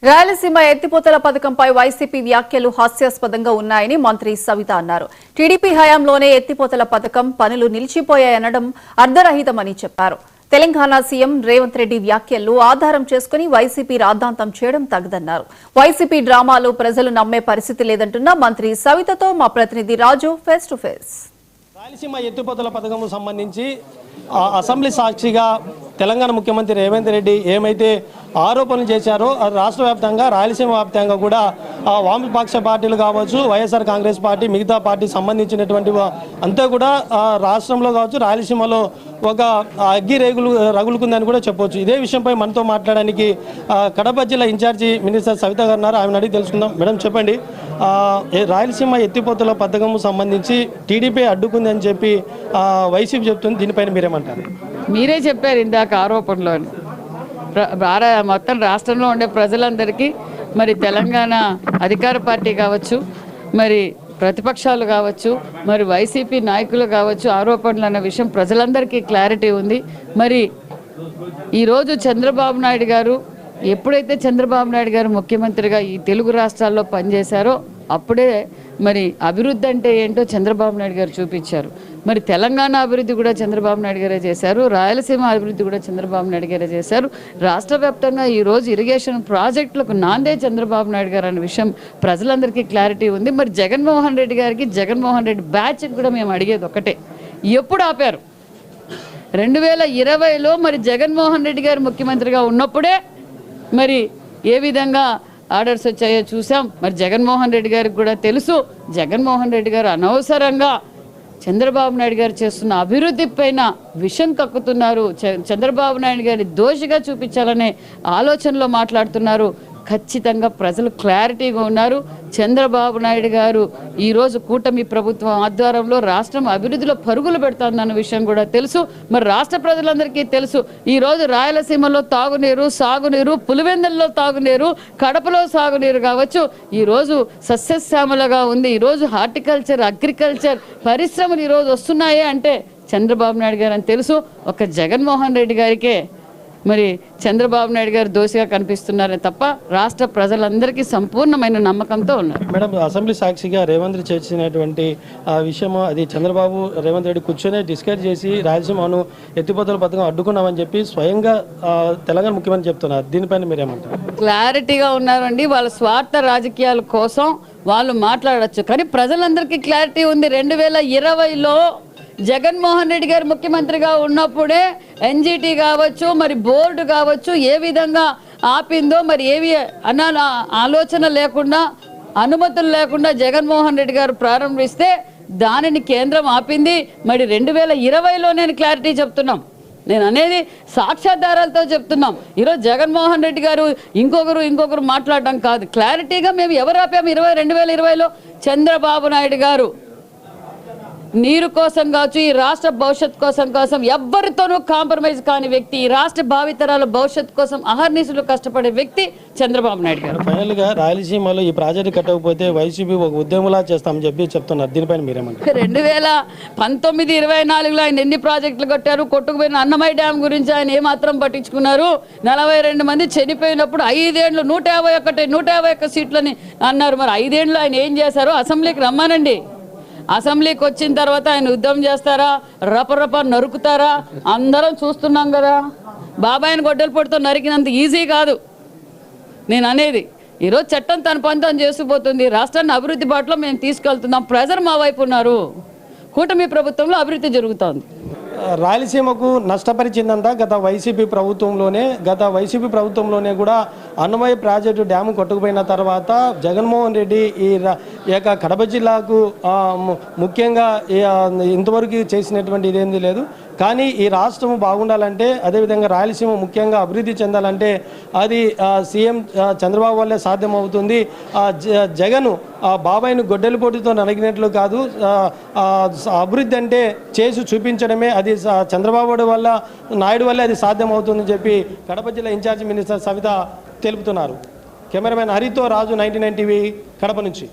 రాయలసీమ ఎత్తిపోతల పథకంపై వైసీపీ వ్యాఖ్యలు హాస్యాస్పదంగా ఉన్నాయని మంత్రి సవిత అన్నారు. టీడీపీ హయాంలోనే ఎత్తిపోతల పథకం పనులు నిలిచిపోయాయనడం అర్ధరహితమని చెప్పారు. తెలంగాణ సీఎం రేవంత్ రెడ్డి వ్యాఖ్యలు ఆధారం చేసుకుని వైసీపీ రాద్ధాంతం చేయడం తగదన్నారు. వైసీపీ డ్రామాలు ప్రజలు నమ్మే పరిస్థితి లేదంటున్న మంత్రి సవితతో మా ప్రతినిధి రాజు ఫేస్ టు ఫేస్. రాయలసీమ ఎత్తిపోతల పథకం సంబంధించి అసెంబ్లీ సాక్షిగా తెలంగాణ ముఖ్యమంత్రి రేవంత్ రెడ్డి ఏమైతే ఆరోపణలు చేశారో అది రాష్ట్ర వ్యాప్తంగా రాయలసీమ వ్యాప్తంగా కూడా వామపక్ష పార్టీలు కావచ్చు, వైఎస్ఆర్ కాంగ్రెస్ పార్టీ, మిగతా పార్టీ సంబంధించినటువంటి అంతా కూడా రాష్ట్రంలో కావచ్చు రాయలసీమలో ఒక అగ్గి రగులుకుందని కూడా చెప్పవచ్చు. ఇదే విషయంపై మనతో మాట్లాడడానికి కడప జిల్లా ఇన్ఛార్జి మినిస్టర్ సవిత గారు ఉన్నారు. ఆమెను అడిగి తెలుసుకుందాం. మేడం చెప్పండి, రాయలసీమ ఎత్తిపోతల పథకం సంబంధించి టీడీపీ అడ్డుకుంది అని చెప్పి వైసీపీ చెప్తుంది. దీనిపైన మీరేమంటారు? మీరే చెప్పారు ఇందాక ఆరోపణలో. మొత్తం రాష్ట్రంలో ఉండే ప్రజలందరికీ మరి తెలంగాణ అధికార పార్టీ కావచ్చు, మరి ప్రతిపక్షాలు కావచ్చు, మరి వైసీపీ నాయకులు కావచ్చు, ఆరోపణలు అన్న విషయం ప్రజలందరికీ క్లారిటీ ఉంది. మరి ఈరోజు చంద్రబాబు నాయుడు గారు ఎప్పుడైతే చంద్రబాబు నాయుడు గారు ముఖ్యమంత్రిగా ఈ తెలుగు రాష్ట్రాల్లో పనిచేశారో అప్పుడే మరి అభివృద్ధి అంటే ఏంటో చంద్రబాబు నాయుడు గారు చూపించారు. మరి తెలంగాణ అభివృద్ధి కూడా చంద్రబాబు నాయుడు గారే చేశారు, రాయలసీమ అభివృద్ధి కూడా చంద్రబాబు నాయుడు గారే చేశారు. రాష్ట్ర వ్యాప్తంగా ఈరోజు ఇరిగేషన్ ప్రాజెక్టులకు నాందే చంద్రబాబు నాయుడు గారు అనే విషయం ప్రజలందరికీ క్లారిటీ ఉంది. మరి జగన్మోహన్ రెడ్డి గారికి, జగన్మోహన్ రెడ్డి బ్యాచ్కి కూడా మేము అడిగేది ఒకటే, ఎప్పుడు ఆపారు? 2020లో మరి జగన్మోహన్ రెడ్డి గారు ముఖ్యమంత్రిగా ఉన్నప్పుడే మరి ఏ విధంగా ఆర్డర్స్ వచ్చాయో చూసాం. మరి జగన్మోహన్ రెడ్డి గారికి కూడా తెలుసు, జగన్మోహన్ రెడ్డి గారు అనవసరంగా చంద్రబాబు నాయుడు గారు చేస్తున్న అభివృద్ధి పైన విషం కక్కుతున్నారు. చంద్రబాబు నాయుడు గారిని దోషిగా చూపించాలనే ఆలోచనలో మాట్లాడుతున్నారు. ఖచ్చితంగా ప్రజలు క్లారిటీగా ఉన్నారు. చంద్రబాబు నాయుడు గారు ఈరోజు కూటమి ప్రభుత్వం ఆధ్వర్యంలో రాష్ట్రం అభివృద్ధిలో పరుగులు పెడుతుందన్న విషయం కూడా తెలుసు. మరి రాష్ట్ర ప్రజలందరికీ తెలుసు, ఈరోజు రాయలసీమలో తాగునీరు, సాగునీరు, పులివెందుల్లో తాగునీరు, కడపలో సాగునీరు కావచ్చు, ఈరోజు సస్యశ్యామలగా ఉంది. ఈరోజు హార్టికల్చర్, అగ్రికల్చర్ పరిశ్రమలు ఈరోజు వస్తున్నాయి అంటే చంద్రబాబు నాయుడు గారు అని తెలుసు. ఒక జగన్మోహన్ రెడ్డి గారికే మరి చంద్రబాబు నాయుడు గారు దోషిగా కనిపిస్తున్నారే తప్ప రాష్ట్ర ప్రజలందరికీ సంపూర్ణమైన నమ్మకంతో ఉన్నారు. మేడం, అసెంబ్లీ సాక్షిగా రేవంత్ రెడ్డి చేసినటువంటి విషయం అది చంద్రబాబు రేవంత్ రెడ్డి కూర్చొని డిస్కస్ చేసి రాయలసీమను ఎత్తిపోతల పథకం అడ్డుకున్నామని చెప్పి స్వయంగా తెలంగాణ ముఖ్యమంత్రి చెప్తున్నారు. దీనిపైన మీరేమంటారు? క్లారిటీగా ఉన్నారండి. వాళ్ళ స్వార్థ రాజకీయాల కోసం వాళ్ళు మాట్లాడచ్చు, కానీ ప్రజలందరికీ క్లారిటీ ఉంది. 2020లో జగన్మోహన్ రెడ్డి గారు ముఖ్యమంత్రిగా ఉన్నప్పుడే ఎన్జిటి కావచ్చు, మరి బోర్డు కావచ్చు ఏ విధంగా ఆపిందో, మరి ఏవి ఆలోచన లేకుండా, అనుమతులు లేకుండా జగన్మోహన్ రెడ్డి గారు ప్రారంభిస్తే దానిని కేంద్రం ఆపింది. మరి 2020లో నేను క్లారిటీ చెప్తున్నాం, నేను అనేది సాక్ష్యాధారాలతో చెప్తున్నాం. ఈరోజు జగన్మోహన్ రెడ్డి గారు ఇంకొకరు మాట్లాడడం కాదు, క్లారిటీగా మేము ఎవరు ఆపాము 2020లో చంద్రబాబు నాయుడు గారు నీరు కోసం కావచ్చు, ఈ రాష్ట్ర భవిష్యత్ కోసం ఎవ్వరితోనూ కాంప్రమైజ్ కాని వ్యక్తి, ఈ రాష్ట్ర భావితరాల భవిష్యత్ కోసం అహర్నిశలు కష్టపడే వ్యక్తి చంద్రబాబు నాయుడు గారు. ఫైనల్ గా రాయలసీమలో ఈ ప్రాజెక్టు కట్టకపోతే వైసీపీ ఒక ఉద్యమంలా చేస్తామని చెప్పి చెప్తున్నారు. దీనిపైన మీరేమంటారు? 2019-24లో ఆయన ఎన్ని ప్రాజెక్టులు కట్టారు? కొట్టుకుపోయిన అన్నమయ్య డ్యామ్ గురించి ఆయన ఏమాత్రం పట్టించుకున్నారు? 42 మంది చనిపోయినప్పుడు 5 ఏళ్ళు 151 సీట్లని అన్నారు. మరి 5 ఏళ్ళు ఆయన ఏం చేశారో అసెంబ్లీకి రమ్మానండి. అసెంబ్లీకి వచ్చిన తర్వాత ఆయన యుద్ధం చేస్తారా, రపరప నరుకుతారా? అందరం చూస్తున్నాం కదా. బాబాయిని గొడ్డల పొడితో నరికినంత ఈజీ కాదు. నేను అనేది ఈరోజు చట్టం తన పని తాను చేసుకుపోతుంది. రాష్ట్రాన్ని అభివృద్ధి బాటలో మేము తీసుకెళ్తున్నాం. ప్రజలు మా వైపు ఉన్నారు. కూటమి ప్రభుత్వంలో అభివృద్ధి జరుగుతోంది. రాయలసీమకు నష్టపరిచిందంతా గత వైసీపీ ప్రభుత్వంలోనే కూడా అన్నమయ్య ప్రాజెక్టు డ్యాము కొట్టుకుపోయిన తర్వాత జగన్మోహన్ రెడ్డి ఈ యొక్క కడప జిల్లాకు ముఖ్యంగా ఇంతవరకు చేసినటువంటి ఇదేంది లేదు. కానీ ఈ రాష్ట్రం బాగుండాలంటే, అదేవిధంగా రాయలసీమ ముఖ్యంగా అభివృద్ధి చెందాలంటే అది సీఎం చంద్రబాబు వల్లే సాధ్యమవుతుంది. జగన్ బాబాయిని గొడ్డలి పోటీతో నరికినట్లు కాదు, అభివృద్ధి అంటే చేసి చూపించడమే, అది చంద్రబాబు వల్ల, నాయుడు వల్లే అది సాధ్యమవుతుందని చెప్పి కడప జిల్లా ఇన్ఛార్జి మినిస్టర్ సవిత తెలుపుతున్నారు. కెమెరామెన్ హరితో రాజు, 99 టీవీ, కడప నుంచి.